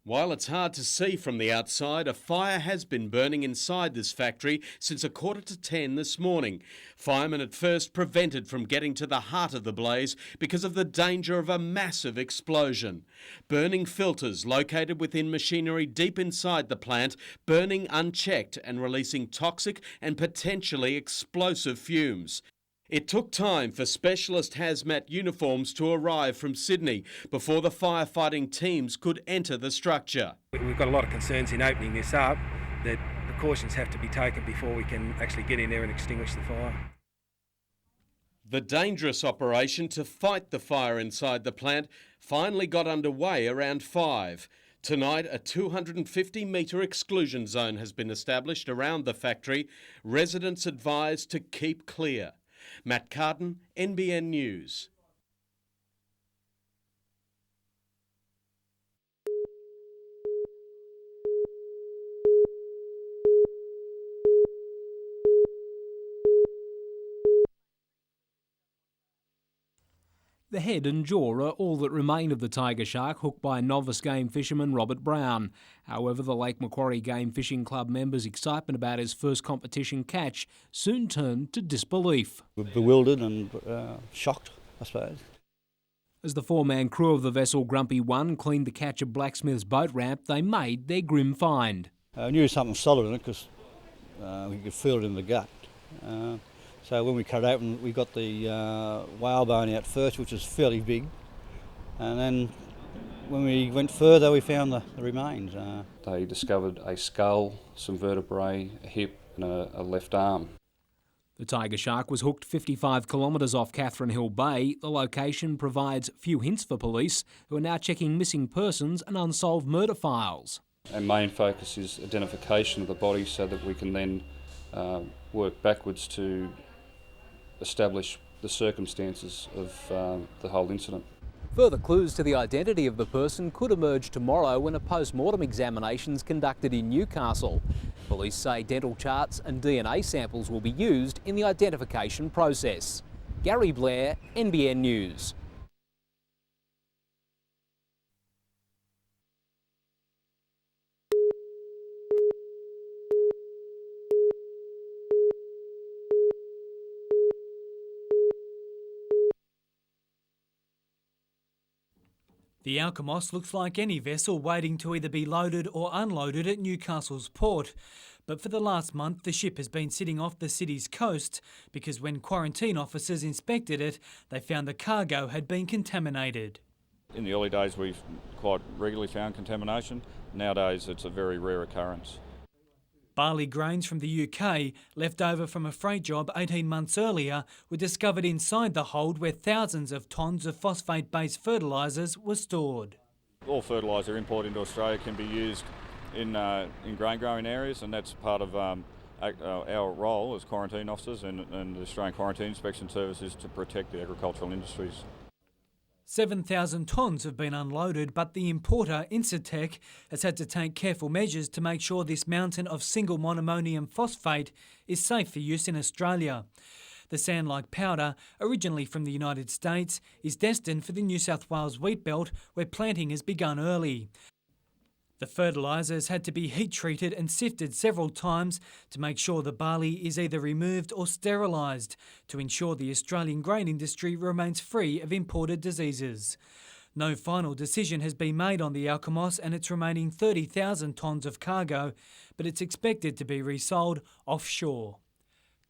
While it's hard to see from the outside, a fire has been burning inside this factory since 10:45 this morning. Firemen at first prevented from getting to the heart of the blaze because of the danger of a massive explosion. Burning filters located within machinery deep inside the plant, burning unchecked and releasing toxic and potentially explosive fumes. It took time for specialist hazmat uniforms to arrive from Sydney before the firefighting teams could enter the structure. We've got a lot of concerns in opening this up, that precautions have to be taken before we can actually get in there and extinguish the fire. The dangerous operation to fight the fire inside the plant finally got underway around 5. Tonight, a 250-metre exclusion zone has been established around the factory. Residents advised to keep clear. Matt Carton, NBN News. The head and jaw are all that remain of the tiger shark hooked by novice game fisherman Robert Brown. However, the Lake Macquarie Game Fishing Club members' excitement about his first competition catch soon turned to disbelief. We're bewildered and shocked, I suppose. As the four-man crew of the vessel Grumpy 1 cleaned the catch at Blacksmith's boat ramp, they made their grim find. I knew something solid in it because we could feel it in the gut. So when we cut it open, we got the whalebone out first, which was fairly big, and then when we went further, we found the remains. They discovered a skull, some vertebrae, a hip and a left arm. The tiger shark was hooked 55 kilometres off Catherine Hill Bay. The location provides few hints for police, who are now checking missing persons and unsolved murder files. Our main focus is identification of the body so that we can then work backwards to establish the circumstances of the whole incident. Further clues to the identity of the person could emerge tomorrow when a post-mortem examination is conducted in Newcastle. Police say dental charts and DNA samples will be used in the identification process. Gary Blair, NBN News. The Alkimos looks like any vessel waiting to either be loaded or unloaded at Newcastle's port. But for the last month, the ship has been sitting off the city's coast because when quarantine officers inspected it, they found the cargo had been contaminated. In the early days, we've quite regularly found contamination. Nowadays, it's a very rare occurrence. Barley grains from the UK, left over from a freight job 18 months earlier, were discovered inside the hold where thousands of tonnes of phosphate-based fertilisers were stored. All fertiliser imported into Australia can be used in grain growing areas, and that's part of our role as quarantine officers and the Australian Quarantine Inspection Service is to protect the agricultural industries. 7,000 tonnes have been unloaded, but the importer, Incitec, has had to take careful measures to make sure this mountain of single monoammonium phosphate is safe for use in Australia. The sand-like powder, originally from the United States, is destined for the New South Wales wheat belt, where planting has begun early. The fertilisers had to be heat-treated and sifted several times to make sure the barley is either removed or sterilised to ensure the Australian grain industry remains free of imported diseases. No final decision has been made on the Alkimos and its remaining 30,000 tonnes of cargo, but it's expected to be resold offshore.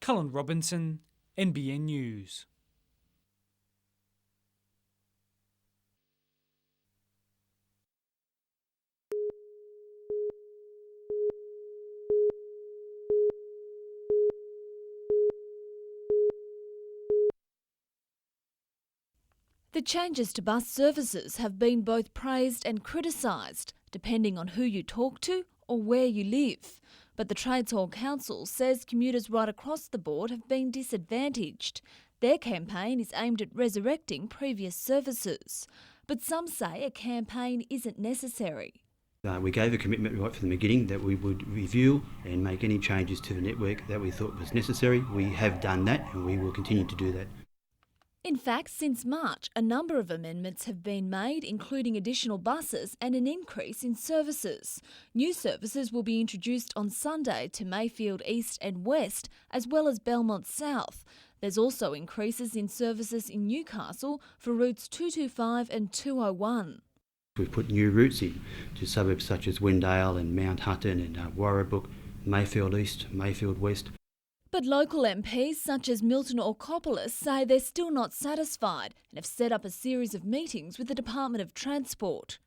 Cullen Robinson, NBN News. The changes to bus services have been both praised and criticised, depending on who you talk to or where you live. But the Trades Hall Council says commuters right across the board have been disadvantaged. Their campaign is aimed at resurrecting previous services. But some say a campaign isn't necessary. We gave a commitment right from the beginning that we would review and make any changes to the network that we thought was necessary. We have done that and we will continue to do that. In fact, since March, a number of amendments have been made, including additional buses and an increase in services. New services will be introduced on Sunday to Mayfield East and West, as well as Belmont South. There's also increases in services in Newcastle for routes 225 and 201. We've put new routes in to suburbs such as Wendale and Mount Hutton and Warrabrook, Mayfield East, Mayfield West. But local MPs such as Milton Orkopolis say they're still not satisfied and have set up a series of meetings with the Department of Transport.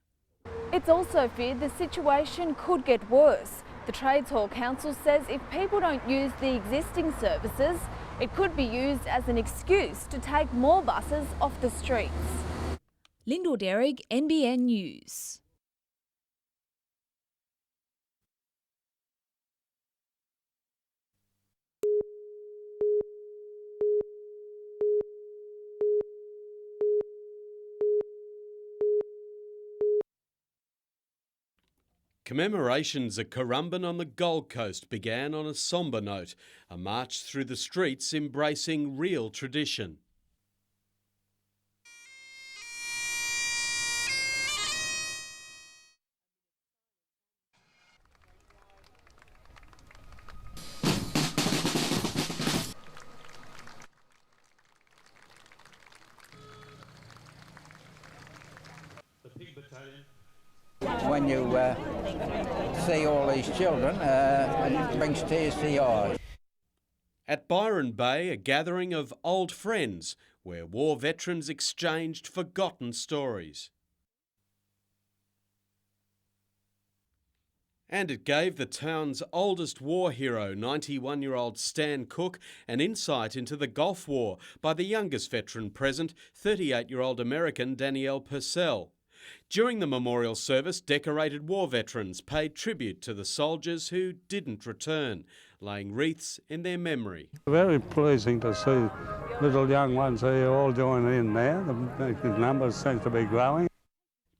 It's also feared the situation could get worse. The Trades Hall Council says if people don't use the existing services, it could be used as an excuse to take more buses off the streets. Lyndall Derrick, NBN News. Commemorations at Currumbin on the Gold Coast began on a sombre note, a march through the streets embracing real tradition. When you see all these children, it brings tears to your eyes. At Byron Bay, a gathering of old friends where war veterans exchanged forgotten stories. And it gave the town's oldest war hero, 91-year-old Stan Cook, an insight into the Gulf War by the youngest veteran present, 38-year-old American Danielle Purcell. During the memorial service, decorated war veterans paid tribute to the soldiers who didn't return, laying wreaths in their memory. Very pleasing to see little young ones here all joining in now. The numbers seem to be growing.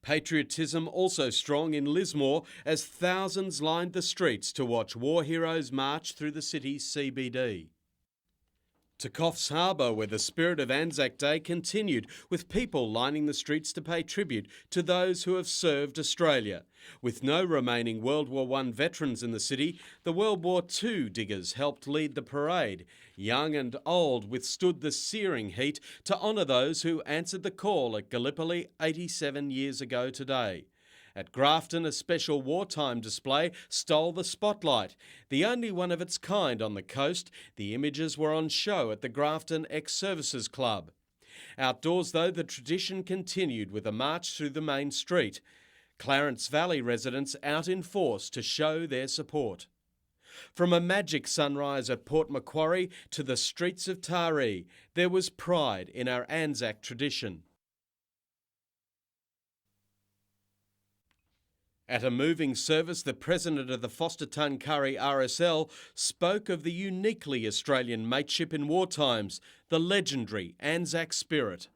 Patriotism also strong in Lismore as thousands lined the streets to watch war heroes march through the city's CBD. To Coffs Harbour, where the spirit of Anzac Day continued, with people lining the streets to pay tribute to those who have served Australia. With no remaining World War I veterans in the city, the World War II diggers helped lead the parade. Young and old withstood the searing heat to honour those who answered the call at Gallipoli 87 years ago today. At Grafton, a special wartime display stole the spotlight. The only one of its kind on the coast, the images were on show at the Grafton Ex-Services Club. Outdoors, though, the tradition continued with a march through the main street. Clarence Valley residents out in force to show their support. From a magic sunrise at Port Macquarie to the streets of Taree, there was pride in our Anzac tradition. At a moving service, the president of the Foster Tuncurry RSL spoke of the uniquely Australian mateship in war times, the legendary Anzac spirit.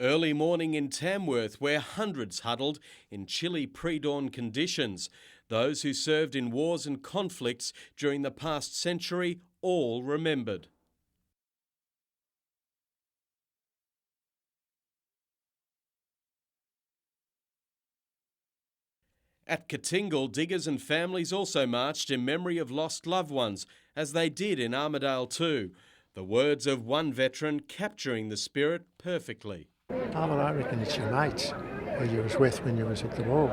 Early morning in Tamworth, where hundreds huddled in chilly pre-dawn conditions. Those who served in wars and conflicts during the past century all remembered. At Katingal, diggers and families also marched in memory of lost loved ones, as they did in Armidale too. The words of one veteran capturing the spirit perfectly. Oh, well, I reckon it's your mates who you was with when you was at the war.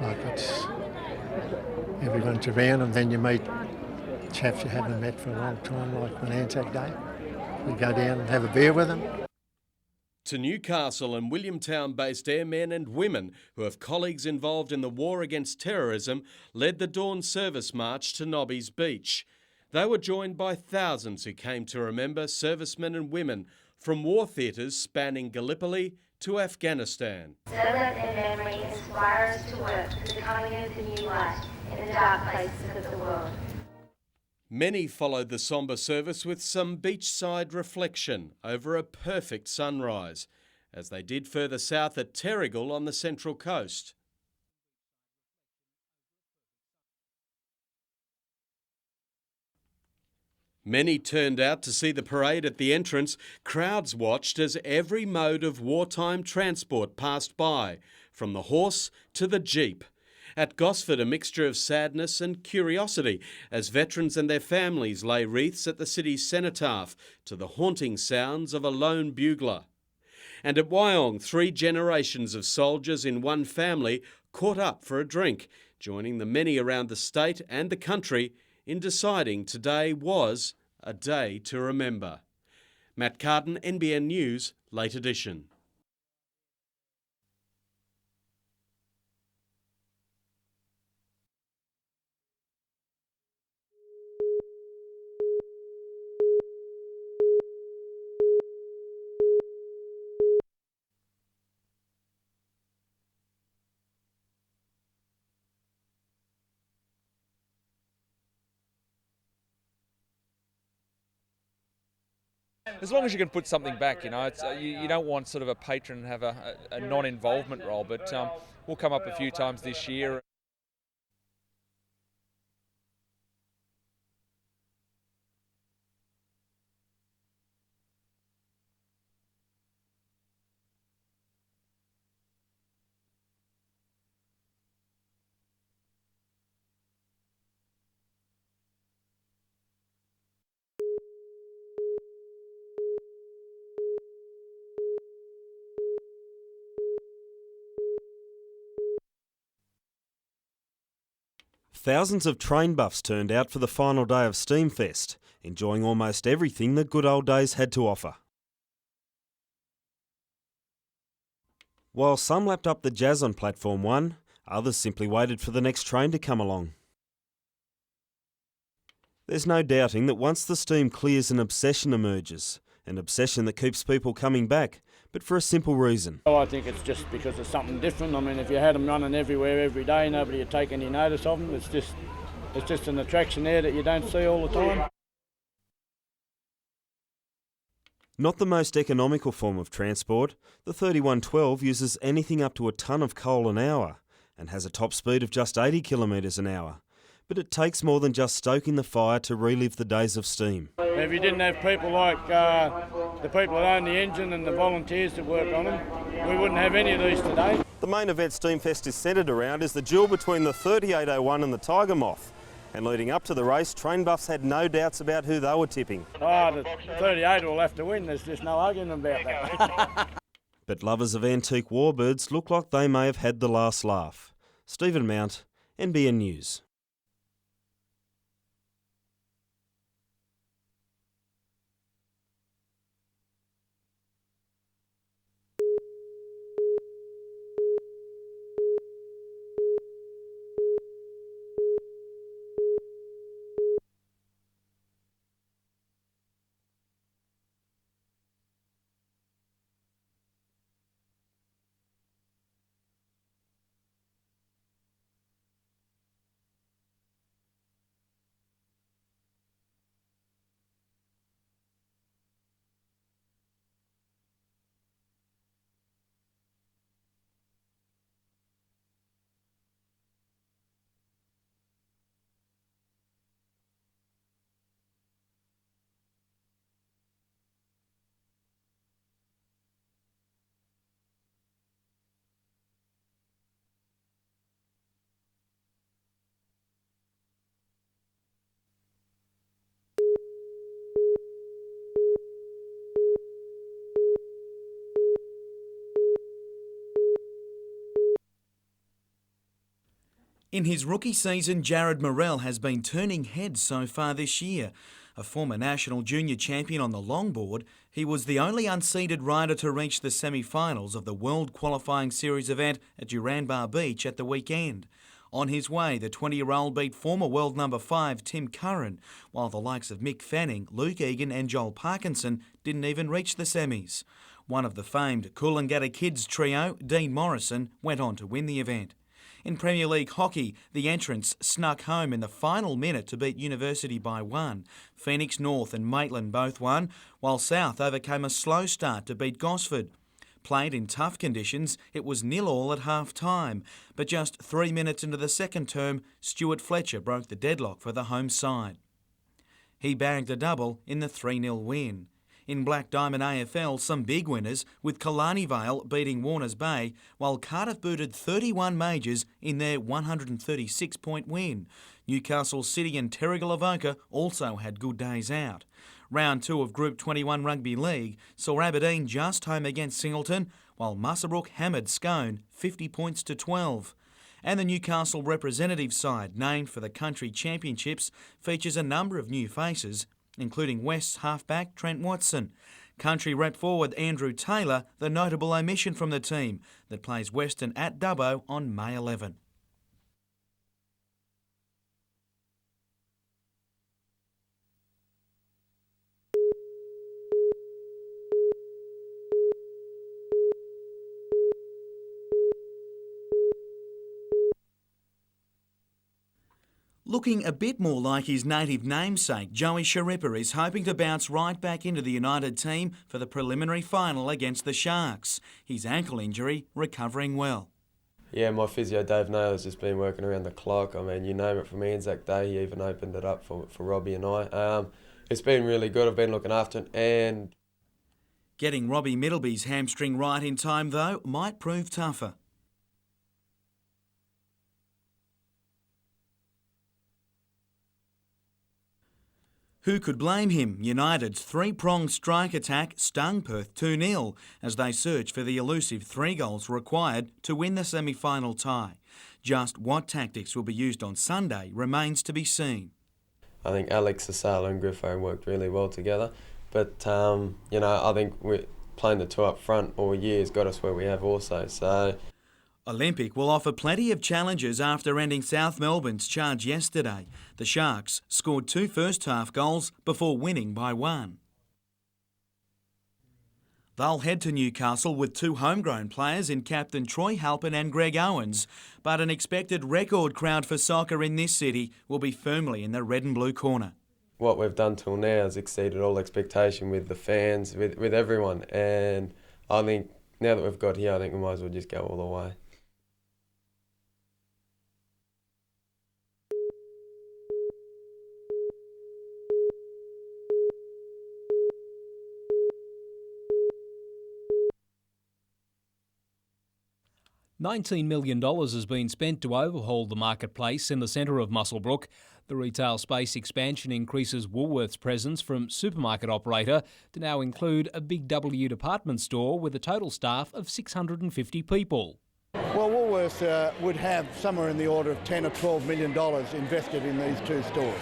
Like it's everyone's around and then you meet chaps you haven't met for a long time, like on Anzac Day. We go down and have a beer with them. To Newcastle and Williamtown-based airmen and women who have colleagues involved in the war against terrorism led the dawn service march to Nobby's Beach. They were joined by thousands who came to remember servicemen and women from war theatres spanning Gallipoli to Afghanistan. So let their memory inspire us to work for the coming of the new light in the dark places of the world. Many followed the sombre service with some beachside reflection over a perfect sunrise, as they did further south at Terrigal on the Central Coast. Many turned out to see the parade at the entrance. Crowds watched as every mode of wartime transport passed by, from the horse to the jeep. At Gosford, a mixture of sadness and curiosity as veterans and their families lay wreaths at the city's cenotaph to the haunting sounds of a lone bugler. And at Wyong, 3 generations of soldiers in one family caught up for a drink, joining the many around the state and the country in deciding today was a day to remember. Matt Carden, NBN News, Late Edition. As long as you can put something back, it's, you don't want sort of a patron to have a non-involvement role, but we'll come up a few times this year. Thousands of train buffs turned out for the final day of Steamfest, enjoying almost everything the good old days had to offer. While some lapped up the jazz on Platform 1, others simply waited for the next train to come along. There's no doubting that once the steam clears, an obsession emerges, an obsession that keeps people coming back, but for a simple reason. Oh, I think it's just because it's something different. I mean, if you had them running everywhere every day, nobody would take any notice of them. It's just an attraction there that you don't see all the time. Not the most economical form of transport, the 3112 uses anything up to a tonne of coal an hour and has a top speed of just 80 kilometres an hour. But it takes more than just stoking the fire to relive the days of steam. If you didn't have people like the people that own the engine and the volunteers that work on them, we wouldn't have any of these today. The main event Steamfest is centred around is the duel between the 3801 and the Tiger Moth. And leading up to the race, train buffs had no doubts about who they were tipping. Oh, the 38 will have to win, there's just no arguing about that. But lovers of antique warbirds look like they may have had the last laugh. Stephen Mount, NBN News. In his rookie season, Jared Morrell has been turning heads so far this year. A former national junior champion on the longboard, he was the only unseeded rider to reach the semi-finals of the World Qualifying Series event at Duranbar Beach at the weekend. On his way, the 20-year-old beat former world number 5 Tim Curran, while the likes of Mick Fanning, Luke Egan and Joel Parkinson didn't even reach the semis. One of the famed Coolangatta Kids trio, Dean Morrison, went on to win the event. In Premier League hockey, the entrants snuck home in the final minute to beat University by 1. Phoenix North and Maitland both won, while South overcame a slow start to beat Gosford. Played in tough conditions, it was 0-0 at half-time, but just 3 minutes into the second term, Stuart Fletcher broke the deadlock for the home side. He bagged a double in the 3-0 win. In Black Diamond AFL, some big winners, with Killarney Vale beating Warners Bay, while Cardiff booted 31 majors in their 136-point win. Newcastle City and Terrigal Avoca also had good days out. Round 2 of Group 21 Rugby League saw Aberdeen just home against Singleton, while Muswellbrook hammered Scone 50 points to 12. And the Newcastle representative side, named for the Country Championships, features a number of new faces, including West's halfback Trent Watson. Country rep forward Andrew Taylor, the notable omission from the team that plays Western at Dubbo on May 11. Looking a bit more like his native namesake, Joey Sharippa is hoping to bounce right back into the United team for the preliminary final against the Sharks. His ankle injury recovering well. Yeah, my physio Dave Naylor's just been working around the clock. I mean, you name it, from Anzac Day, he even opened it up for Robbie and I. It's been really good. I've been looking after it, and getting Robbie Middleby's hamstring right in time, though, might prove tougher. Who could blame him? United's three-pronged strike attack stung Perth 2-0 as they search for the elusive 3 goals required to win the semi-final tie. Just what tactics will be used on Sunday remains to be seen. I think Alex Asala and Griffo worked really well together. But, I think playing the 2 up front all year has got us where we have also. So Olympic will offer plenty of challenges after ending South Melbourne's charge yesterday. The Sharks scored 2 first-half goals before winning by 1. They'll head to Newcastle with 2 homegrown players in captain Troy Halpin and Greg Owens, but an expected record crowd for soccer in this city will be firmly in the red and blue corner. What we've done till now has exceeded all expectation with the fans, with everyone, and I think now that we've got here, I think we might as well just go all the way. $19 million has been spent to overhaul the marketplace in the centre of Muswellbrook. The retail space expansion increases Woolworths' presence from supermarket operator to now include a Big W department store with a total staff of 650 people. Well, Woolworths would have somewhere in the order of $10 or $12 million invested in these 2 stores.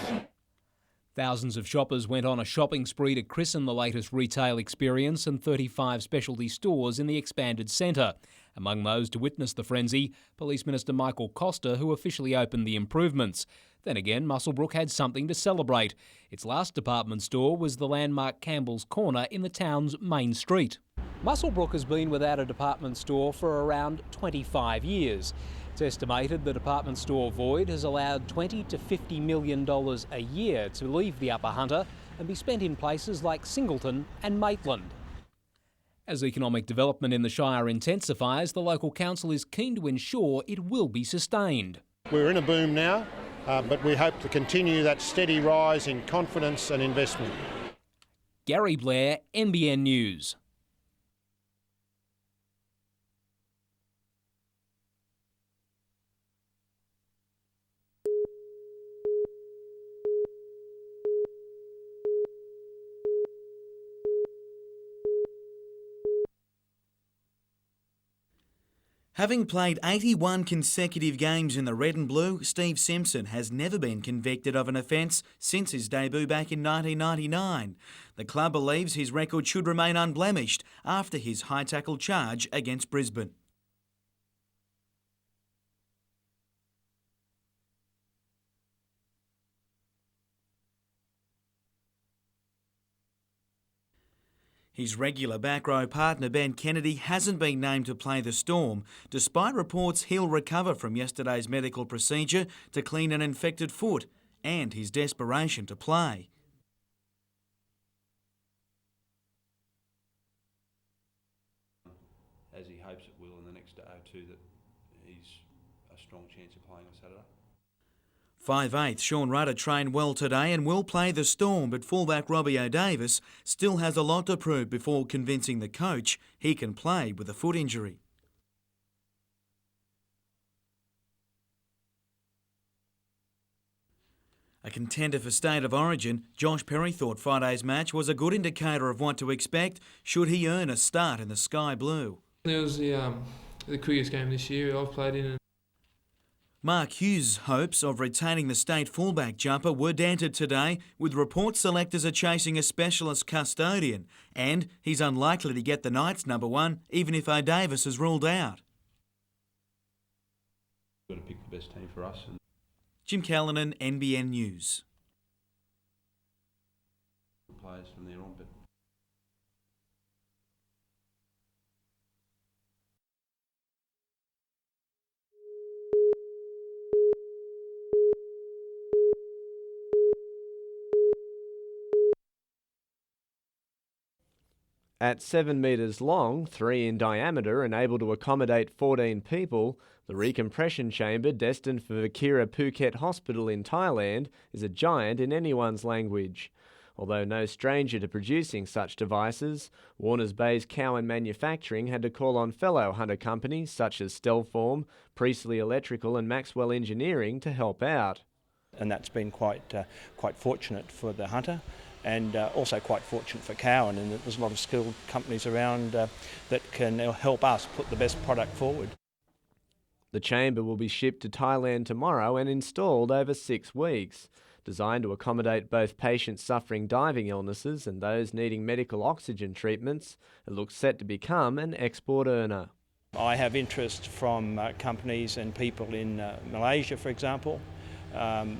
Thousands of shoppers went on a shopping spree to christen the latest retail experience and 35 specialty stores in the expanded centre. Among those to witness the frenzy, Police Minister Michael Costa, who officially opened the improvements. Then again, Muswellbrook had something to celebrate. Its last department store was the landmark Campbell's Corner in the town's main street. Muswellbrook has been without a department store for around 25 years. It's estimated the department store void has allowed $20 to $50 million a year to leave the Upper Hunter and be spent in places like Singleton and Maitland. As economic development in the Shire intensifies, the local council is keen to ensure it will be sustained. We're in a boom now, but we hope to continue that steady rise in confidence and investment. Gary Blair, NBN News. Having played 81 consecutive games in the red and blue, Steve Simpson has never been convicted of an offence since his debut back in 1999. The club believes his record should remain unblemished after his high tackle charge against Brisbane. His regular back row partner Ben Kennedy hasn't been named to play the Storm, despite reports he'll recover from yesterday's medical procedure to clean an infected foot and his desperation to play. As he hopes it will in the next day or two, that he's a strong chance of playing on Saturday. 5/8 Sean Rudder trained well today and will play the Storm, but fullback Robbie O'Davis still has a lot to prove before convincing the coach he can play with a foot injury. A contender for State of Origin, Josh Perry thought Friday's match was a good indicator of what to expect should he earn a start in the Sky Blue. It was the quickest game this year I've played in. Mark Hughes' hopes of retaining the state fullback jumper were dented today, with reports selectors are chasing a specialist custodian, and he's unlikely to get the Knights number one, even if O'Davis is ruled out. We've got to pick the best team for us. Jim Callanan, NBN News. Players from there on, but At 7 metres long, 3 in diameter and able to accommodate 14 people, the recompression chamber destined for Vakira Phuket Hospital in Thailand is a giant in anyone's language. Although no stranger to producing such devices, Warners Bay's Cowan Manufacturing had to call on fellow Hunter companies such as Stelform, Priestley Electrical and Maxwell Engineering to help out. And that's been quite fortunate for the Hunter. And also quite fortunate for Cowan, in that there's a lot of skilled companies around that can help us put the best product forward. The chamber will be shipped to Thailand tomorrow and installed over 6 weeks. Designed to accommodate both patients suffering diving illnesses and those needing medical oxygen treatments, it looks set to become an export earner. I have interest from companies and people in Malaysia, for example.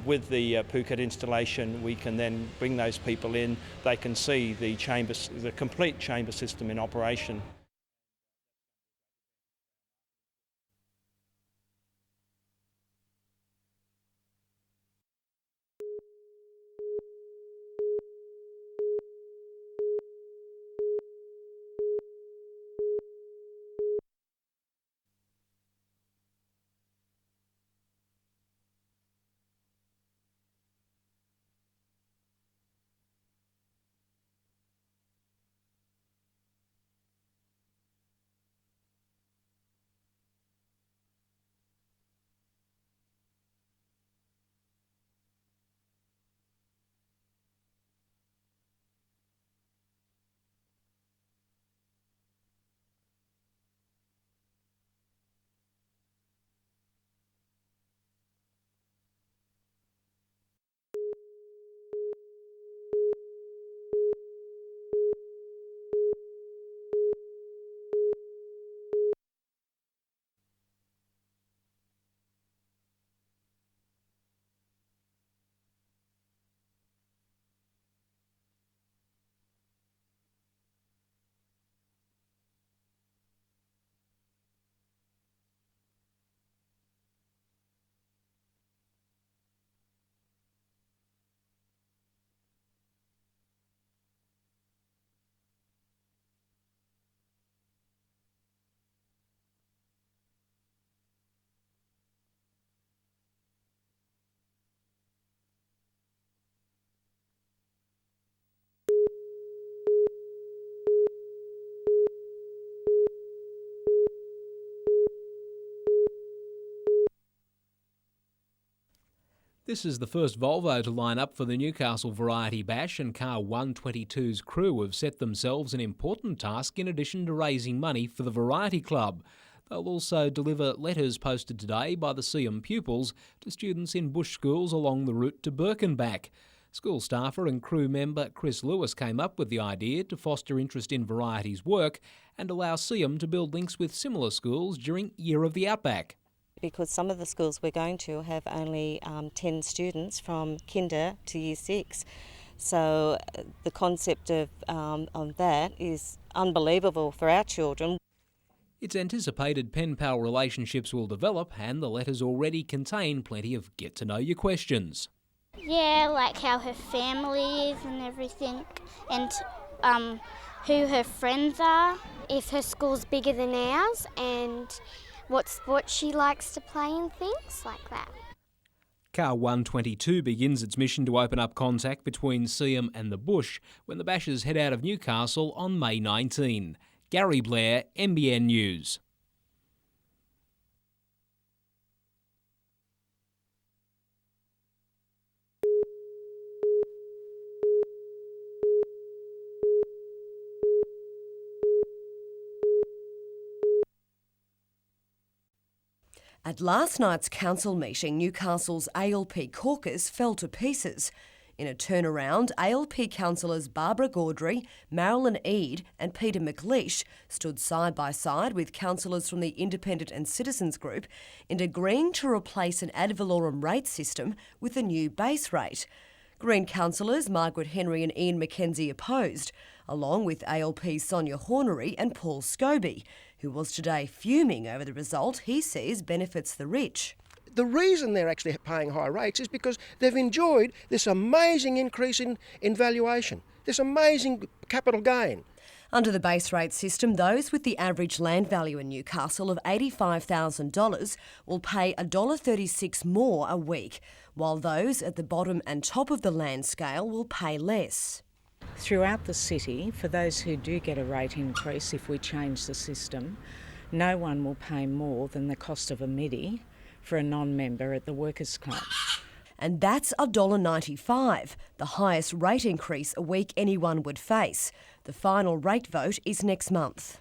With the Phuket installation, we can then bring those people in. They can see the complete chamber system in operation. This is the first Volvo to line up for the Newcastle Variety Bash, and Car 122's crew have set themselves an important task in addition to raising money for the Variety Club. They'll also deliver letters posted today by the SEAM pupils to students in bush schools along the route to Birkenback. School staffer and crew member Chris Lewis came up with the idea to foster interest in Variety's work and allow SEAM to build links with similar schools during Year of the Outback. Because some of the schools we're going to have only 10 students from kinder to year 6. So the concept of that is unbelievable for our children. It's anticipated pen-pal relationships will develop, and the letters already contain plenty of get-to-know-you questions. Yeah, like how her family is and everything, and who her friends are, if her school's bigger than ours, and what sport she likes to play and things like that. Car 122 begins its mission to open up contact between Seaham and the Bush when the Bashers head out of Newcastle on May 19. Gary Blair, NBN News. At last night's council meeting, Newcastle's ALP caucus fell to pieces. In a turnaround, ALP councillors Barbara Gaudry, Marilyn Eade and Peter McLeish stood side by side with councillors from the Independent and Citizens Group in agreeing to replace an ad valorem rate system with a new base rate. Green councillors Margaret Henry and Ian McKenzie opposed, along with ALP's Sonia Hornery and Paul Scobie, who was today fuming over the result he sees benefits the rich. The reason they're actually paying high rates is because they've enjoyed this amazing increase in valuation, this amazing capital gain. Under the base rate system, those with the average land value in Newcastle of $85,000 will pay $1.36 more a week, while those at the bottom and top of the land scale will pay less. Throughout the city, for those who do get a rate increase if we change the system, no one will pay more than the cost of a midi for a non-member at the Workers' Club. And that's $1.95, the highest rate increase a week anyone would face. The final rate vote is next month.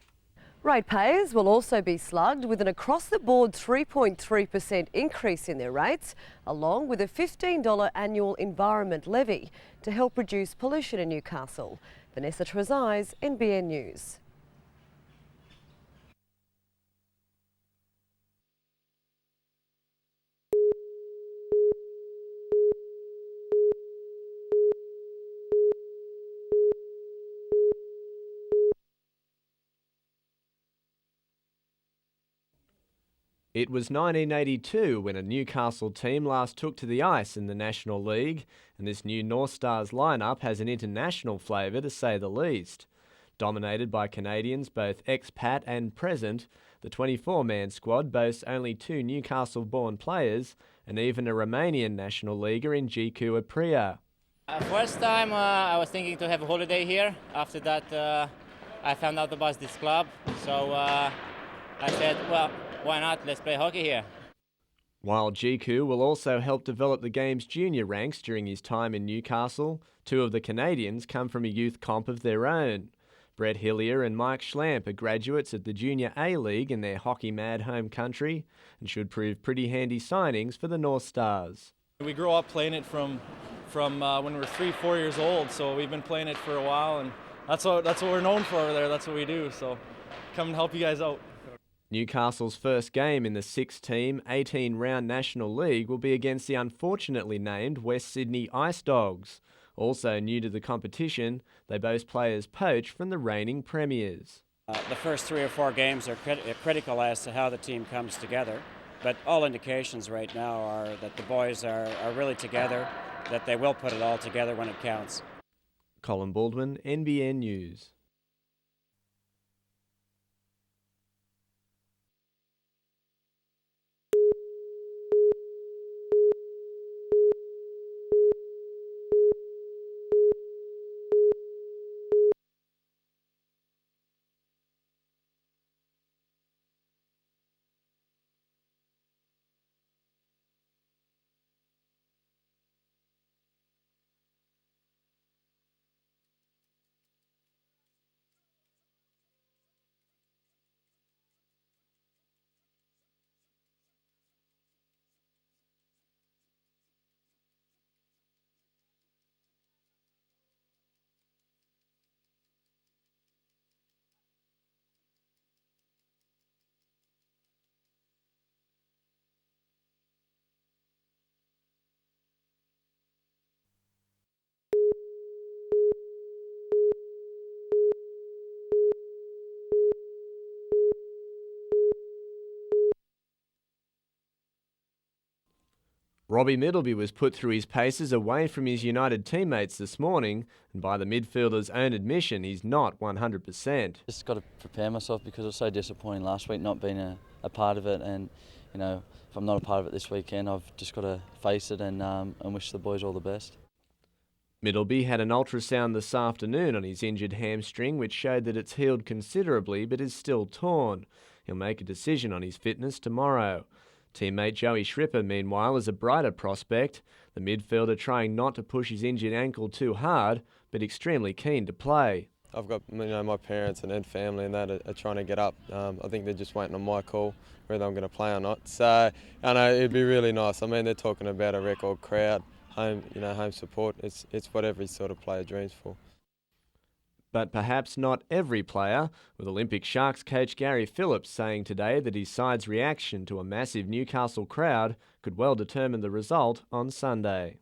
Ratepayers will also be slugged with an across-the-board 3.3% increase in their rates, along with a $15 annual environment levy to help reduce pollution in Newcastle. Vanessa Trezise, NBN News. It was 1982 when a Newcastle team last took to the ice in the National League, and this new North Stars lineup has an international flavour to say the least. Dominated by Canadians, both expat and present, the 24-man squad boasts only 2 Newcastle-born players and even a Romanian national leaguer in Gicu Apria. First time I was thinking to have a holiday here. After that I found out about this club, so I said, well, why not? Let's play hockey here. While Gicu will also help develop the game's junior ranks during his time in Newcastle, 2 of the Canadians come from a youth comp of their own. Brett Hillier and Mike Schlamp are graduates at the Junior A League in their hockey-mad home country and should prove pretty handy signings for the North Stars. We grew up playing it from when we were 3-4 years old, so we've been playing it for a while, and that's what we're known for over there. That's what we do, so come and help you guys out. Newcastle's first game in the 6-team, 18-round National League will be against the unfortunately named West Sydney Ice Dogs. Also new to the competition, they boast players poached from the reigning premiers. The first 3 or 4 games are critical as to how the team comes together, but all indications right now are that the boys are really together, that they will put it all together when it counts. Colin Baldwin, NBN News. Robbie Middleby was put through his paces away from his United teammates this morning, and by the midfielder's own admission, he's not 100%. Just got to prepare myself because it was so disappointing last week not being a part of it, and you know, if I'm not a part of it this weekend, I've just got to face it and wish the boys all the best. Middleby had an ultrasound this afternoon on his injured hamstring, which showed that it's healed considerably but is still torn. He'll make a decision on his fitness tomorrow. Teammate Joey Shripper, meanwhile, is a brighter prospect. The midfielder trying not to push his injured ankle too hard, but extremely keen to play. I've got my parents and family and that are trying to get up. I think they're just waiting on my call whether I'm going to play or not. So I know it'd be really nice. I mean, they're talking about a record crowd, home support. It's what every sort of player dreams for. But perhaps not every player, with Olympic Sharks coach Gary Phillips saying today that his side's reaction to a massive Newcastle crowd could well determine the result on Sunday.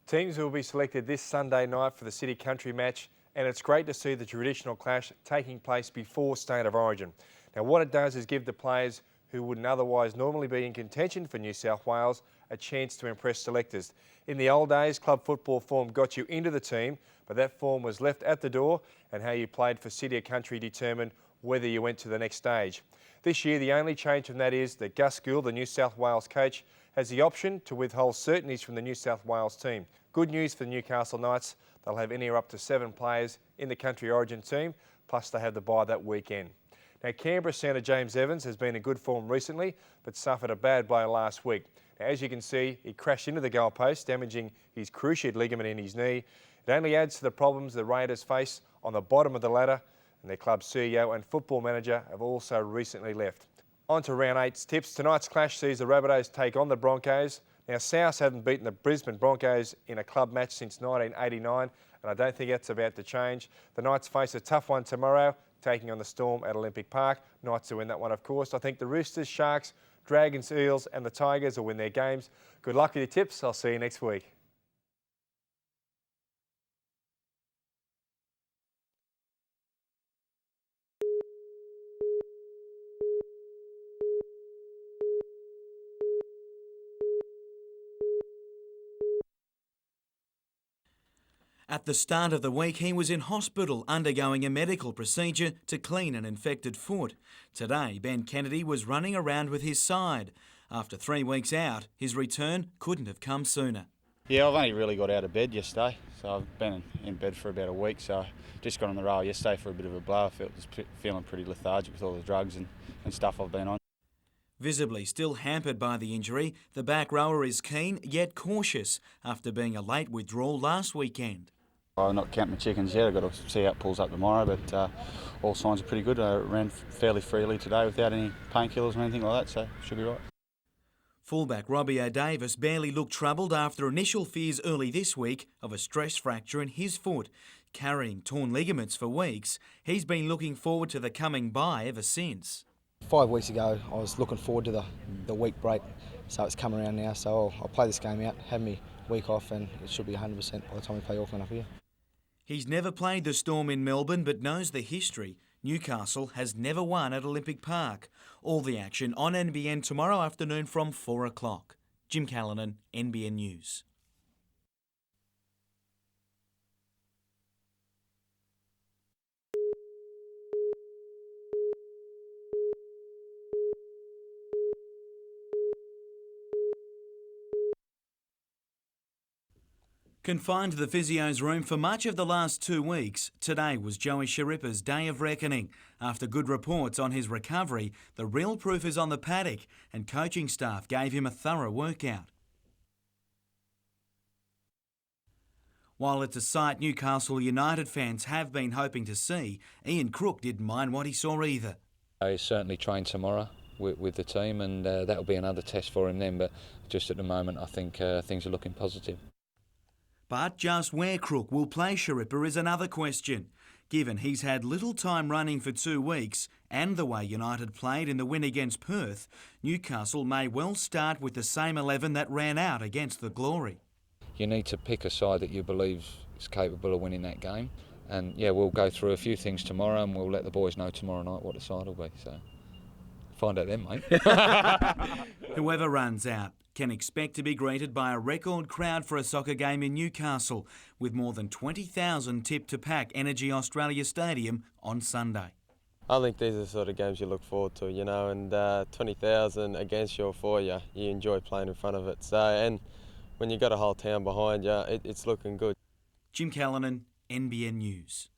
Teams will be selected this Sunday night for the City Country match, and it's great to see the traditional clash taking place before State of Origin. Now, what it does is give the players who wouldn't otherwise normally be in contention for New South Wales a chance to impress selectors. In the old days, club football form got you into the team, but that form was left at the door, and how you played for City or Country determined whether you went to the next stage. This year, the only change from that is that Gus Gould, the New South Wales coach, has the option to withhold certainties from the New South Wales team. Good news for the Newcastle Knights. They'll have anywhere up to 7 players in the Country Origin team, plus they have the bye that weekend. Now, Canberra centre James Evans has been in good form recently, but suffered a bad blow last week. Now, as you can see, he crashed into the goalpost, damaging his cruciate ligament in his knee. It only adds to the problems the Raiders face on the bottom of the ladder, and their club CEO and football manager have also recently left. On to round 8's tips. Tonight's clash sees the Rabbitohs take on the Broncos. Now, South haven't beaten the Brisbane Broncos in a club match since 1989, and I don't think that's about to change. The Knights face a tough one tomorrow, taking on the Storm at Olympic Park. Knights will win that one, of course. I think the Roosters, Sharks, Dragons, Eels and the Tigers will win their games. Good luck with your tips. I'll see you next week. At the start of the week, he was in hospital undergoing a medical procedure to clean an infected foot. Today, Ben Kennedy was running around with his side. After 3 weeks out, his return couldn't have come sooner. Yeah, I've only really got out of bed yesterday, so I've been in bed for about a week, so just got on the rail yesterday for a bit of a blow. I felt just feeling pretty lethargic with all the drugs and stuff I've been on. Visibly still hampered by the injury, the back rower is keen yet cautious after being a late withdrawal last weekend. I'm not counting my chickens yet. I've got to see how it pulls up tomorrow, but all signs are pretty good. I ran fairly freely today without any painkillers or anything like that, so should be right. Fullback Robbie O'Davis barely looked troubled after initial fears early this week of a stress fracture in his foot. Carrying torn ligaments for weeks, he's been looking forward to the coming bye ever since. 5 weeks ago, I was looking forward to the week break, so it's come around now. So I'll play this game out, have me week off, and it should be 100% by the time we play Auckland up here. He's never played the Storm in Melbourne but knows the history. Newcastle has never won at Olympic Park. All the action on NBN tomorrow afternoon from 4 o'clock. Jim Callanan, NBN News. Confined to the physio's room for much of the last 2 weeks, today was Joey Sharippa's day of reckoning. After good reports on his recovery, the real proof is on the paddock, and coaching staff gave him a thorough workout. While it's a sight Newcastle United fans have been hoping to see, Ian Crook didn't mind what he saw either. He's certainly trained tomorrow with the team, and that'll be another test for him then, but just at the moment I think things are looking positive. But just where Crook will play Sharippa is another question. Given he's had little time running for 2 weeks and the way United played in the win against Perth, Newcastle may well start with the same 11 that ran out against the Glory. You need to pick a side that you believe is capable of winning that game, and yeah, we'll go through a few things tomorrow and we'll let the boys know tomorrow night what the side will be, so find out then, mate. Whoever runs out can expect to be greeted by a record crowd for a soccer game in Newcastle, with more than 20,000 tipped to pack Energy Australia Stadium on Sunday. I think these are the sort of games you look forward to, you know, and 20,000 against you or for you, you enjoy playing in front of it. So, and when you've got a whole town behind you, it's looking good. Jim Callanan, NBN News.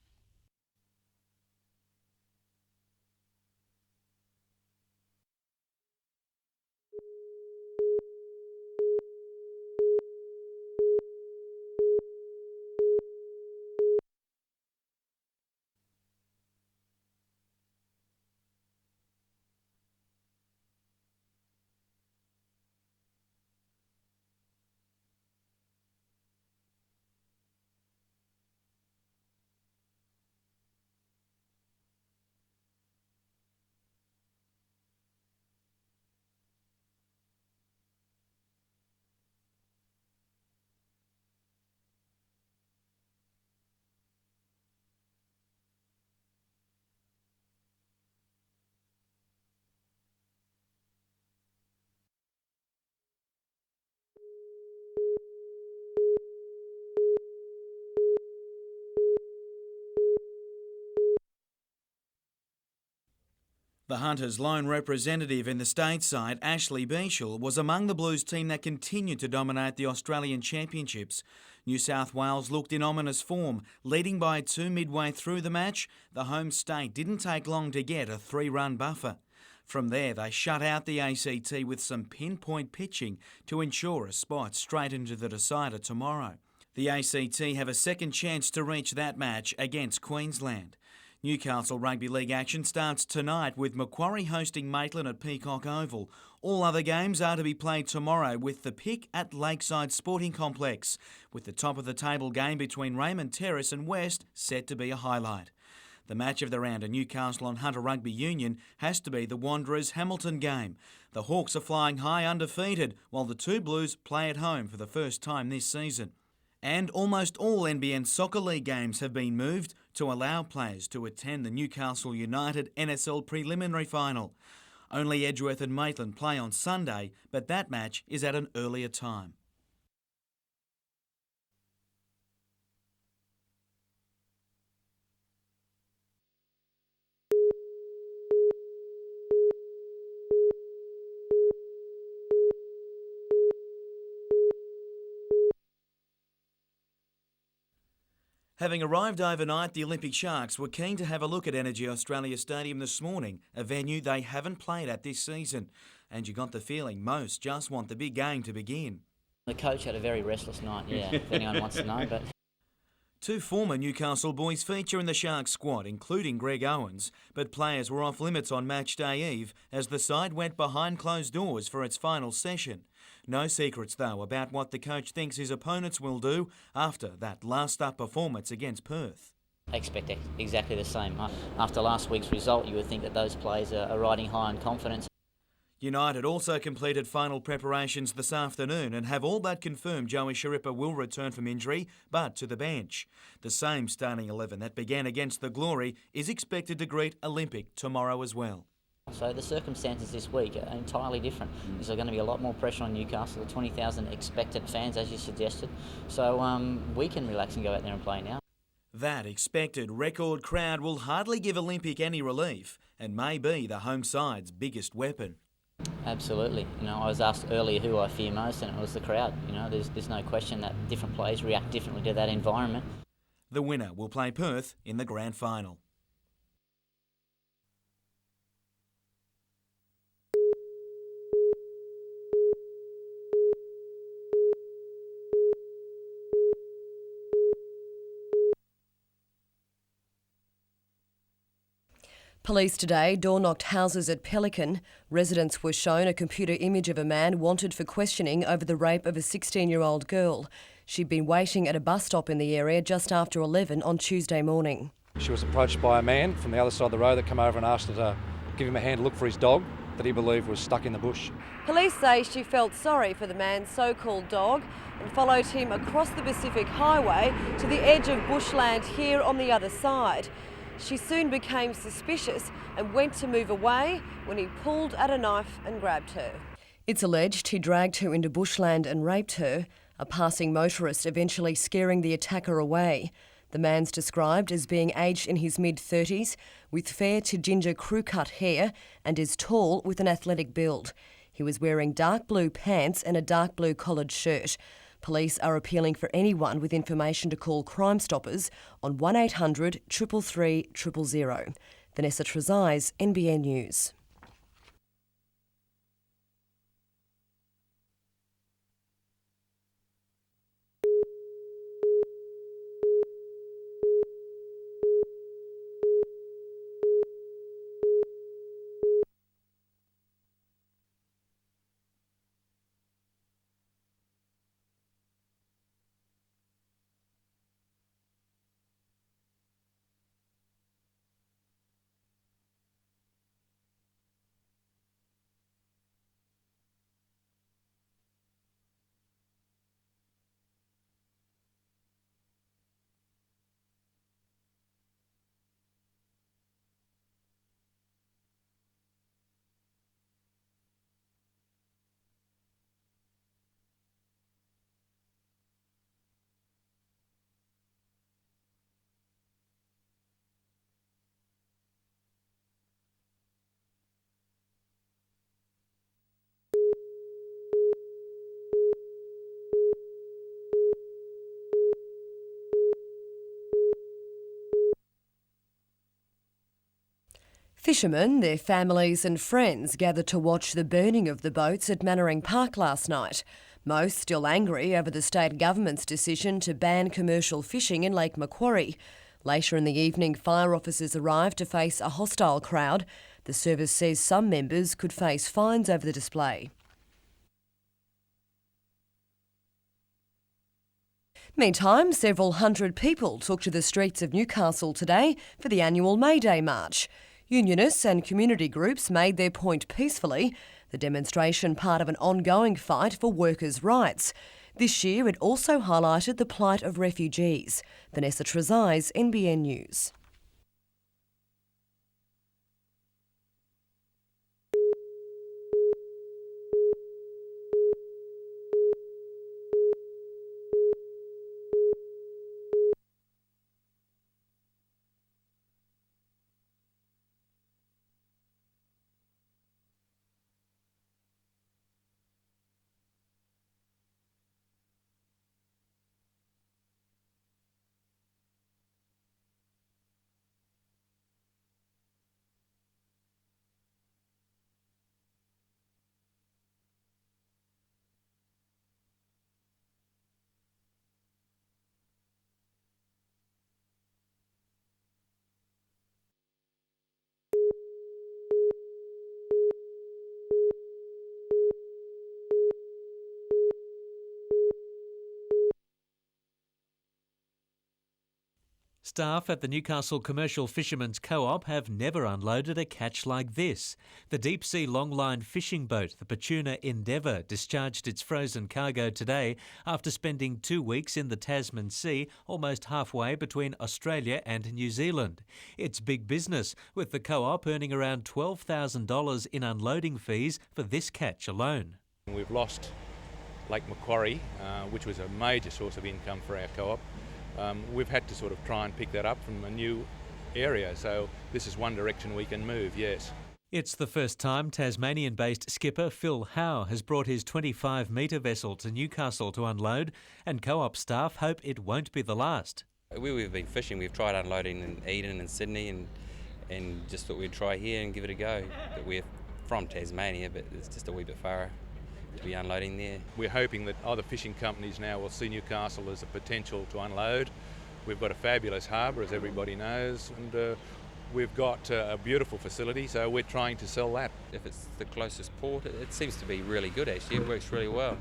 The Hunters' lone representative in the stateside, Ashley Beashall, was among the Blues team that continued to dominate the Australian Championships. New South Wales looked in ominous form, leading by 2 midway through the match. The home state didn't take long to get a 3-run buffer. From there, they shut out the ACT with some pinpoint pitching to ensure a spot straight into the decider tomorrow. The ACT have a second chance to reach that match against Queensland. Newcastle Rugby League action starts tonight with Macquarie hosting Maitland at Peacock Oval. All other games are to be played tomorrow with the pick at Lakeside Sporting Complex, with the top of the table game between Raymond Terrace and West set to be a highlight. The match of the round in Newcastle and Hunter Rugby Union has to be the Wanderers-Hamilton game. The Hawks are flying high undefeated, while the two Blues play at home for the first time this season. And almost all NBN Soccer League games have been moved to allow players to attend the Newcastle United NSL preliminary final. Only Edgeworth and Maitland play on Sunday, but that match is at an earlier time. Having arrived overnight, the Olympic Sharks were keen to have a look at Energy Australia Stadium this morning, a venue they haven't played at this season. And you got the feeling most just want the big game to begin. The coach had a very restless night, yeah, if anyone wants to know. But two former Newcastle boys feature in the Sharks squad, including Greg Owens, but players were off limits on match day eve as the side went behind closed doors for its final session. No secrets, though, about what the coach thinks his opponents will do after that last-up performance against Perth. I expect exactly the same. After last week's result, you would think that those players are riding high on confidence. United also completed final preparations this afternoon and have all but confirmed Joey Sharippa will return from injury, but to the bench. The same starting 11 that began against the Glory is expected to greet Olympic tomorrow as well. So the circumstances this week are entirely different. There's going to be a lot more pressure on Newcastle, the 20,000 expected fans, as you suggested. So we can relax and go out there and play now. That expected record crowd will hardly give Olympic any relief and may be the home side's biggest weapon. Absolutely. You know, I was asked earlier who I fear most, and it was the crowd. You know, there's no question that different players react differently to that environment. The winner will play Perth in the grand final. Police today door-knocked houses at Pelican. Residents were shown a computer image of a man wanted for questioning over the rape of a 16-year-old girl. She'd been waiting at a bus stop in the area just after 11 on Tuesday morning. She was approached by a man from the other side of the road that came over and asked her to give him a hand to look for his dog that he believed was stuck in the bush. Police say she felt sorry for the man's so-called dog and followed him across the Pacific Highway to the edge of bushland here on the other side. She soon became suspicious and went to move away when he pulled at a knife and grabbed her. It's alleged he dragged her into bushland and raped her, a passing motorist eventually scaring the attacker away. The man's described as being aged in his mid-30s, with fair to ginger crew-cut hair and is tall with an athletic build. He was wearing dark blue pants and a dark blue collared shirt. Police are appealing for anyone with information to call Crime Stoppers on 1800 333 000. Vanessa Trezise, NBN News. Fishermen, their families and friends gathered to watch the burning of the boats at Mannering Park last night. Most still angry over the state government's decision to ban commercial fishing in Lake Macquarie. Later in the evening, fire officers arrived to face a hostile crowd. The service says some members could face fines over the display. Meantime, several hundred people took to the streets of Newcastle today for the annual May Day March. Unionists and community groups made their point peacefully, the demonstration part of an ongoing fight for workers' rights. This year it also highlighted the plight of refugees. Vanessa Trezise, NBN News. Staff at the Newcastle Commercial Fishermen's Co-op have never unloaded a catch like this. The deep-sea long-line fishing boat, the Petuna Endeavour, discharged its frozen cargo today after spending 2 weeks in the Tasman Sea, almost halfway between Australia and New Zealand. It's big business, with the co-op earning around $12,000 in unloading fees for this catch alone. We've lost Lake Macquarie, which was a major source of income for our co-op. We've had to sort of try and pick that up from a new area, so this is one direction we can move, yes. It's the first time Tasmanian-based skipper Phil Howe has brought his 25-metre vessel to Newcastle to unload, and Co-op staff hope it won't be the last. We've been fishing. We've tried unloading in Eden and Sydney and just thought we'd try here and give it a go. But we're from Tasmania, but it's just a wee bit far to be unloading there. We're hoping that other fishing companies now will see Newcastle as a potential to unload. We've got a fabulous harbour, as everybody knows, and we've got a beautiful facility, so we're trying to sell that. If it's the closest port, it seems to be really good actually. It works really well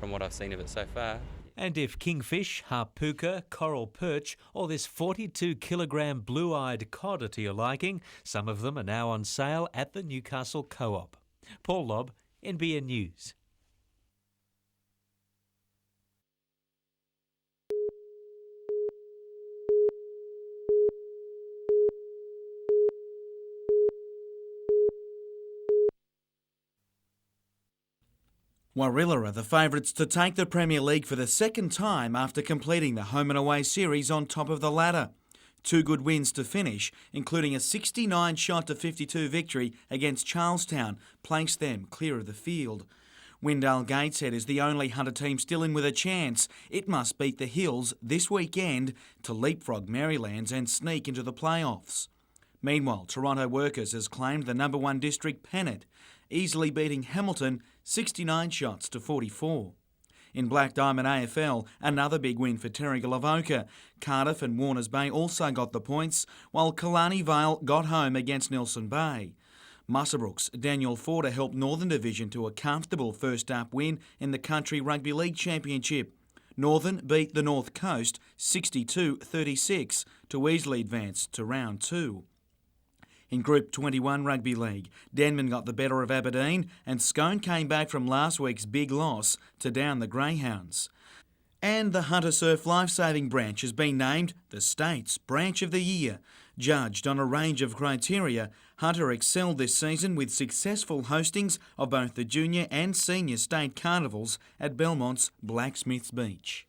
from what I've seen of it so far. And if kingfish, harpooker, coral perch or this 42-kilogram blue-eyed cod are to your liking, some of them are now on sale at the Newcastle Co-op. Paul Lobb, NBN News. Warilla are the favourites to take the Premier League for the second time after completing the home and away series on top of the ladder. 2 good wins to finish, including a 69-52 victory against Charlestown, placed them clear of the field. Windale Gateshead is the only Hunter team still in with a chance. It must beat the Hills this weekend to leapfrog Marylands and sneak into the playoffs. Meanwhile, Toronto Workers has claimed the number 1 district pennant, easily beating Hamilton 69-44. In Black Diamond AFL, another big win for Terrigal Avoca. Cardiff and Warners Bay also got the points, while Killarney Vale got home against Nelson Bay. Muswellbrook's Daniel Forder helped Northern Division to a comfortable first-up win in the Country Rugby League Championship. Northern beat the North Coast 62-36 to easily advance to round 2. In Group 21 Rugby League, Denman got the better of Aberdeen and Scone came back from last week's big loss to down the Greyhounds. And the Hunter Surf Lifesaving Branch has been named the State's Branch of the Year. Judged on a range of criteria, Hunter excelled this season with successful hostings of both the junior and senior state carnivals at Belmont's Blacksmiths Beach.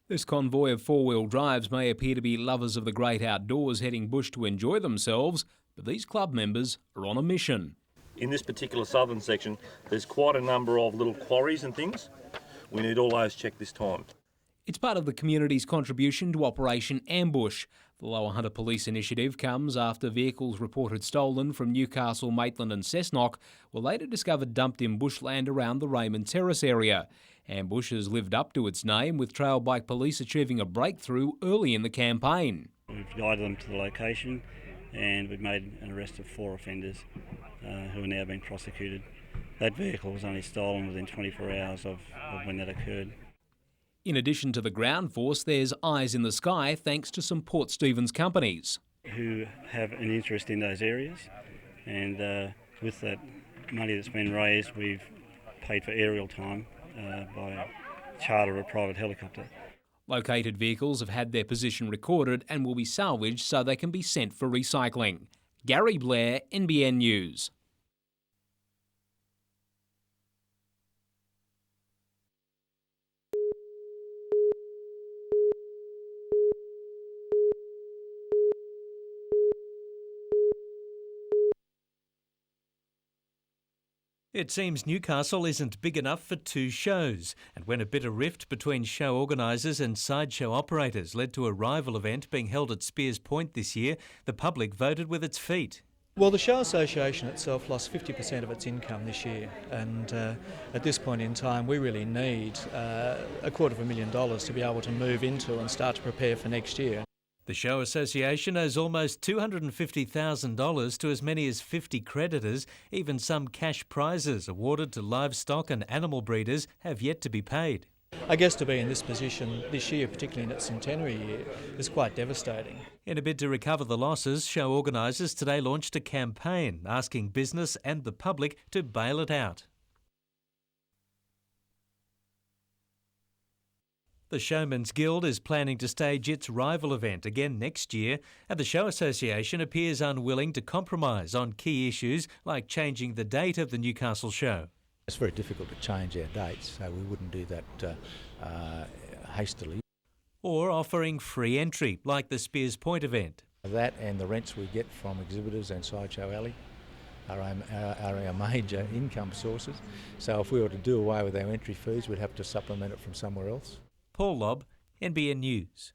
This convoy of four-wheel drives may appear to be lovers of the great outdoors heading bush to enjoy themselves, but these club members are on a mission. In this particular southern section, there's quite a number of little quarries and things. We need all those checked this time. It's part of the community's contribution to Operation Ambush. The Lower Hunter Police initiative comes after vehicles reported stolen from Newcastle, Maitland and Cessnock were later discovered dumped in bushland around the Raymond Terrace area. Ambush has lived up to its name, with Trail Bike Police achieving a breakthrough early in the campaign. We've guided them to the location and we've made an arrest of 4 offenders who are now being prosecuted. That vehicle was only stolen within 24 hours of when that occurred. In addition to the ground force, there's eyes in the sky thanks to some Port Stephens companies who have an interest in those areas, and with that money that's been raised, we've paid for aerial time by charter a private helicopter. Located vehicles have had their position recorded and will be salvaged so they can be sent for recycling. Gary Blair, NBN News. It seems Newcastle isn't big enough for two shows, and when a bitter rift between show organisers and sideshow operators led to a rival event being held at Spears Point this year, the public voted with its feet. Well, the Show Association itself lost 50% of its income this year, and at this point in time we really need $250,000 to be able to move into and start to prepare for next year. The Show Association owes almost $250,000 to as many as 50 creditors. Even some cash prizes awarded to livestock and animal breeders have yet to be paid. I guess to be in this position this year, particularly in its centenary year, is quite devastating. In a bid to recover the losses, show organisers today launched a campaign asking business and the public to bail it out. The Showman's Guild is planning to stage its rival event again next year, and the Show Association appears unwilling to compromise on key issues like changing the date of the Newcastle show. It's very difficult to change our dates, so we wouldn't do that hastily. Or offering free entry, like the Spears Point event. That and the rents we get from exhibitors and Sideshow Alley are our major income sources. So if we were to do away with our entry fees, we'd have to supplement it from somewhere else. Paul Lobb, NBN News.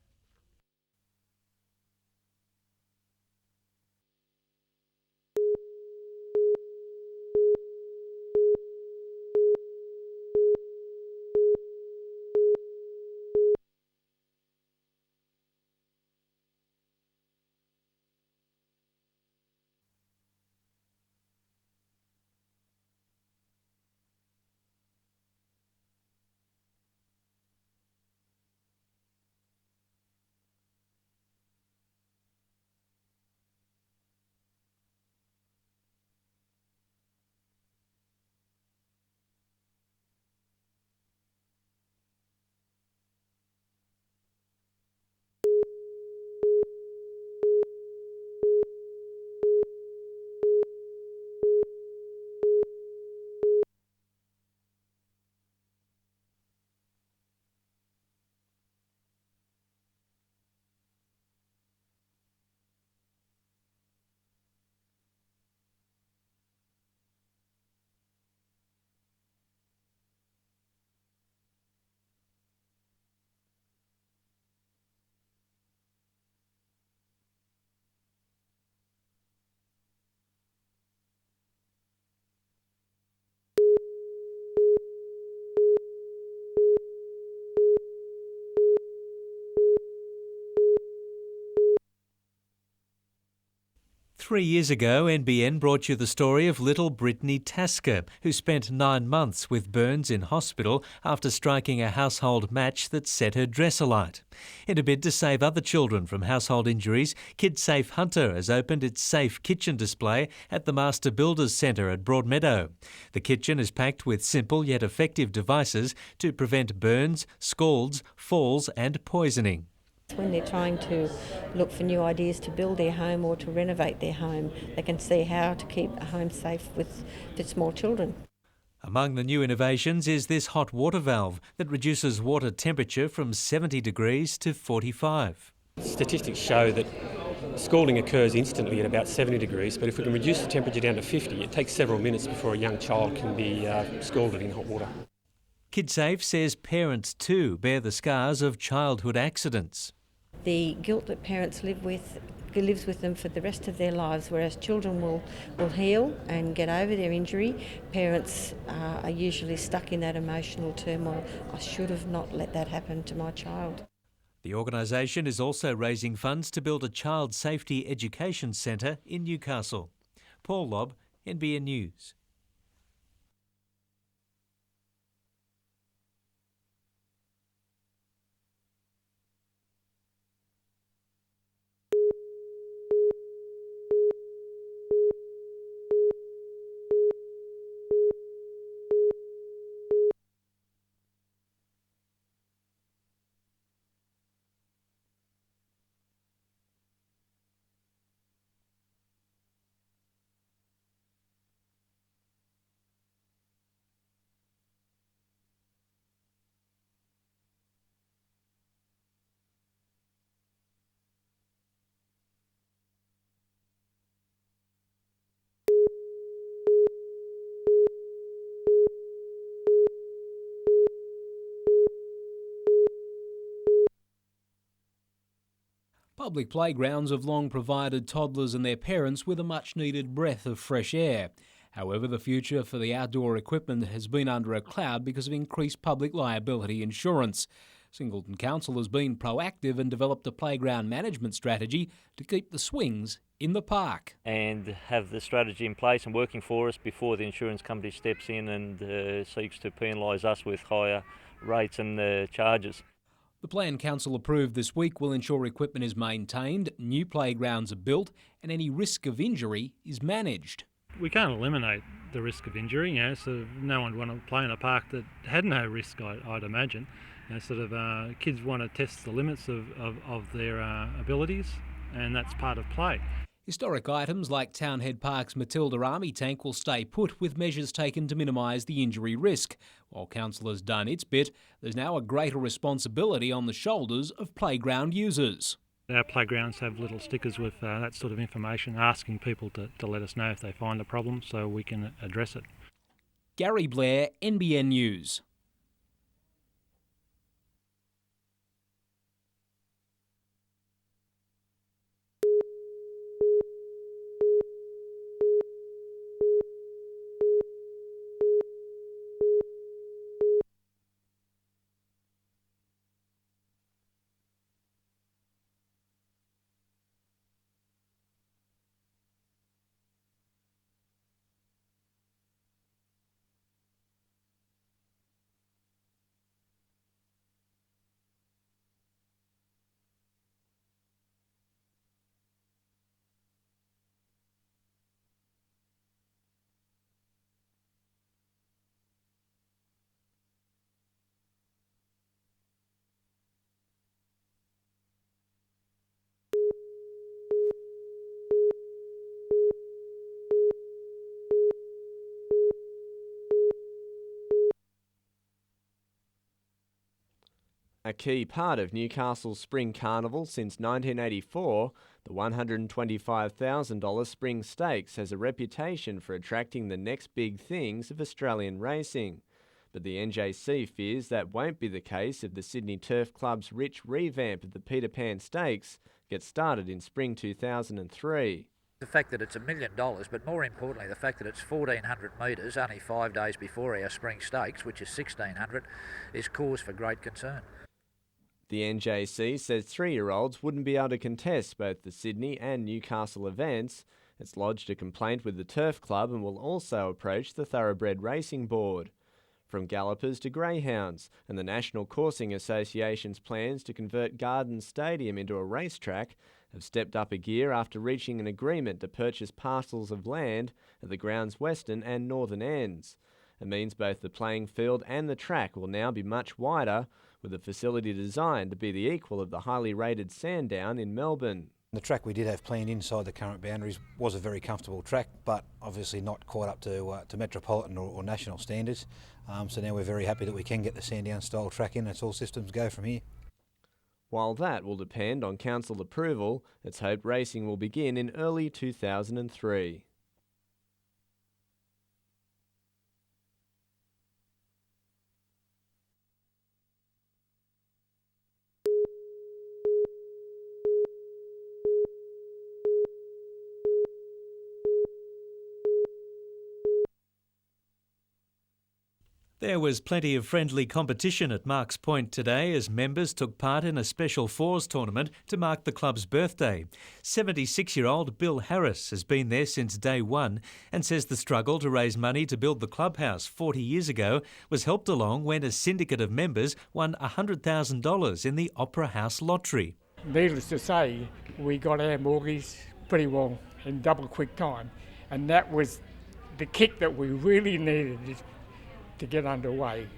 Three years ago, NBN brought you the story of little Brittany Tasker, who spent 9 months with burns in hospital after striking a household match that set her dress alight. In a bid to save other children from household injuries, KidSafe Hunter has opened its Safe Kitchen display at the Master Builders Centre at Broadmeadow. The kitchen is packed with simple yet effective devices to prevent burns, scalds, falls and poisoning. When they're trying to look for new ideas to build their home or to renovate their home, they can see how to keep a home safe for small children. Among the new innovations is this hot water valve that reduces water temperature from 70 degrees to 45. Statistics show that scalding occurs instantly at about 70 degrees, but if we can reduce the temperature down to 50, it takes several minutes before a young child can be scalded in hot water. KidSafe says parents too bear the scars of childhood accidents. The guilt that parents lives with them for the rest of their lives, whereas children will heal and get over their injury. Parents are usually stuck in that emotional turmoil. I should have not let that happen to my child. The organisation is also raising funds to build a child safety education centre in Newcastle. Paul Lobb, NBN News. Public playgrounds have long provided toddlers and their parents with a much-needed breath of fresh air. However, the future for the outdoor equipment has been under a cloud because of increased public liability insurance. Singleton Council has been proactive and developed a playground management strategy to keep the swings in the park. And have the strategy in place and working for us before the insurance company steps in and seeks to penalise us with higher rates and charges. The plan Council approved this week will ensure equipment is maintained, new playgrounds are built and any risk of injury is managed. We can't eliminate the risk of injury, so no one would want to play in a park that had no risk, I'd imagine. Kids want to test the limits of their abilities, and that's part of play. Historic items like Townhead Park's Matilda Army tank will stay put with measures taken to minimise the injury risk. While Council has done its bit, there's now a greater responsibility on the shoulders of playground users. Our playgrounds have little stickers with that sort of information, asking people to let us know if they find a problem so we can address it. Gary Blair, NBN News. A key part of Newcastle's Spring Carnival since 1984, the $125,000 Spring Stakes has a reputation for attracting the next big things of Australian racing. But the NJC fears that won't be the case if the Sydney Turf Club's rich revamp of the Peter Pan Stakes gets started in spring 2003. The fact that it's $1 million, but more importantly the fact that it's 1,400 metres only 5 days before our Spring Stakes, which is 1,600, is cause for great concern. The NJC says 3-year-olds wouldn't be able to contest both the Sydney and Newcastle events. It's lodged a complaint with the Turf Club and will also approach the Thoroughbred Racing Board. From gallopers to greyhounds, and the National Coursing Association's plans to convert Garden Stadium into a racetrack have stepped up a gear after reaching an agreement to purchase parcels of land at the ground's western and northern ends. It means both the playing field and the track will now be much wider, with the facility designed to be the equal of the highly rated Sandown in Melbourne. The track we did have planned inside the current boundaries was a very comfortable track, but obviously not quite up to metropolitan or national standards. So now we're very happy that we can get the Sandown style track in. It's all systems go from here. While that will depend on council approval, it's hoped racing will begin in early 2003. There was plenty of friendly competition at Marks Point today as members took part in a special fours tournament to mark the club's birthday. 76-year-old Bill Harris has been there since day one and says the struggle to raise money to build the clubhouse 40 years ago was helped along when a syndicate of members won $100,000 in the Opera House lottery. Needless to say, we got our mortgage pretty well in double quick time, and that was the kick that we really needed to get underway.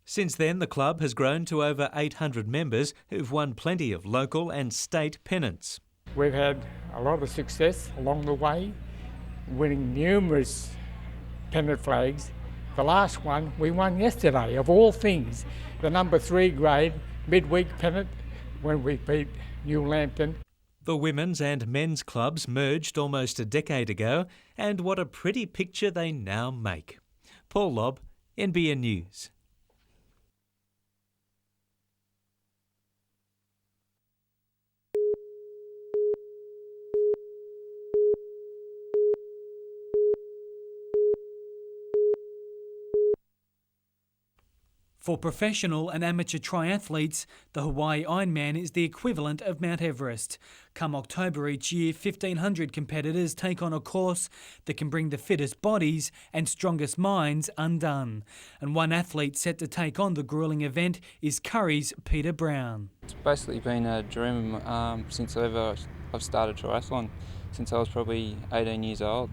Since then, the club has grown to over 800 members who've won plenty of local and state pennants. We've had a lot of success along the way, winning numerous pennant flags. The last one we won yesterday, of all things, the number 3 grade midweek pennant when we beat New Lambton. The women's and men's clubs merged almost a decade ago, and what a pretty picture they now make. Paul Lobb, NBN News. For professional and amateur triathletes, the Hawaii Ironman is the equivalent of Mount Everest. Come October each year, 1,500 competitors take on a course that can bring the fittest bodies and strongest minds undone. And one athlete set to take on the gruelling event is Curry's Peter Brown. It's basically been a dream since I've started triathlon, since I was probably 18 years old.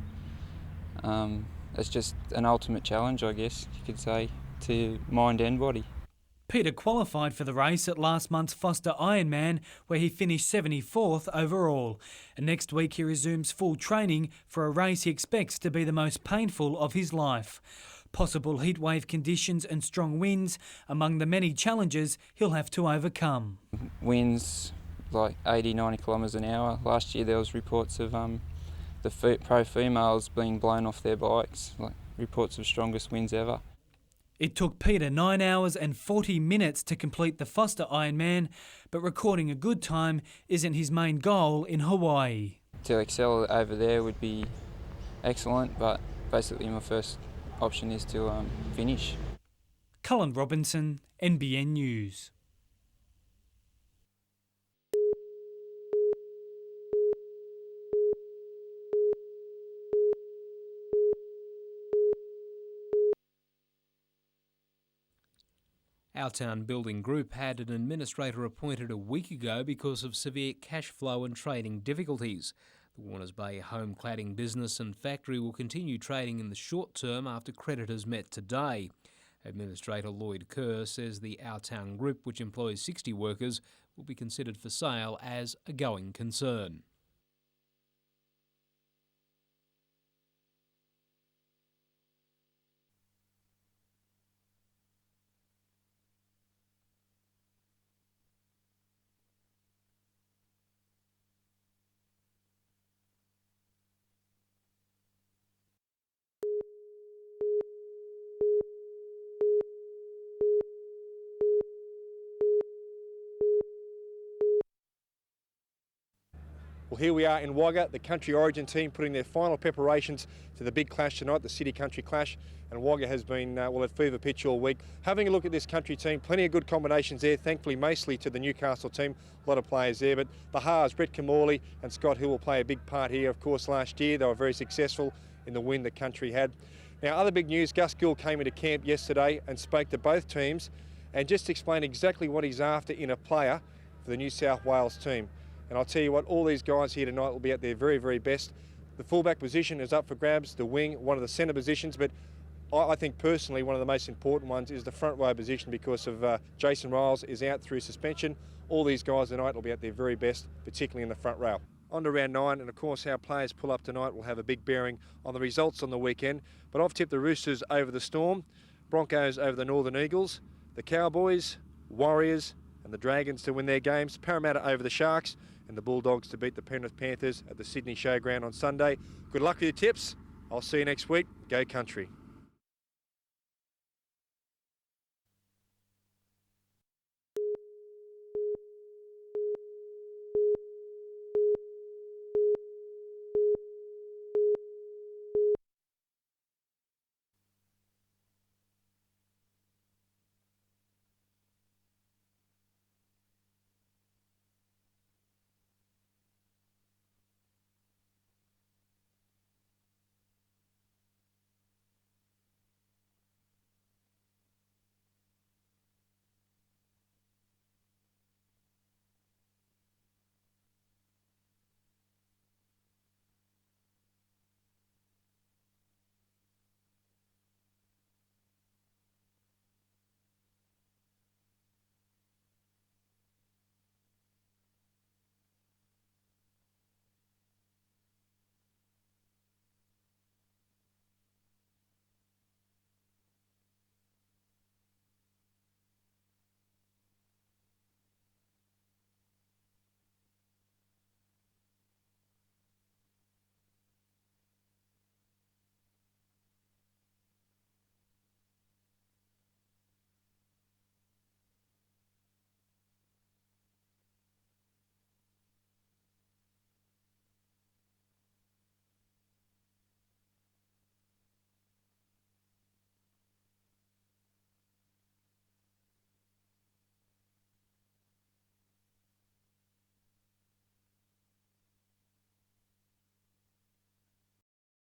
It's just an ultimate challenge, I guess you could say, to mind and body. Peter qualified for the race at last month's Foster Ironman, where he finished 74th overall. And next week he resumes full training for a race he expects to be the most painful of his life. Possible heatwave conditions and strong winds among the many challenges he'll have to overcome. Winds like 80-90 kilometres an hour. Last year there was reports of the pro females being blown off their bikes, like reports of strongest winds ever. It took Peter 9 hours and 40 minutes to complete the Foster Ironman, but recording a good time isn't his main goal in Hawaii. To excel over there would be excellent, but basically my first option is to finish. Cullen Robinson, NBN News. Our Town Building Group had an administrator appointed a week ago because of severe cash flow and trading difficulties. The Warners Bay home cladding business and factory will continue trading in the short term after creditors met today. Administrator Lloyd Kerr says the Our Town Group, which employs 60 workers, will be considered for sale as a going concern. Well, here we are in Wagga, the Country Origin team putting their final preparations to the big clash tonight, the City Country Clash. And Wagga has been, at fever pitch all week. Having a look at this Country team, plenty of good combinations there, thankfully mostly to the Newcastle team. A lot of players there, but the Haas, Brett Camorley and Scott Hill will play a big part here. Of course, last year they were very successful in the win the Country had. Now, other big news, Gus Gill came into camp yesterday and spoke to both teams and just explained exactly what he's after in a player for the New South Wales team. And I'll tell you what, all these guys here tonight will be at their very, very best. The fullback position is up for grabs, the wing, one of the centre positions, but I think personally one of the most important ones is the front row position because of Jason Riles is out through suspension. All these guys tonight will be at their very best, particularly in the front row. On to round 9, and of course how players pull up tonight will have a big bearing on the results on the weekend. But I've tipped the Roosters over the Storm, Broncos over the Northern Eagles, the Cowboys, Warriors and the Dragons to win their games, Parramatta over the Sharks, and the Bulldogs to beat the Penrith Panthers at the Sydney Showground on Sunday. Good luck with your tips. I'll see you next week. Go Country.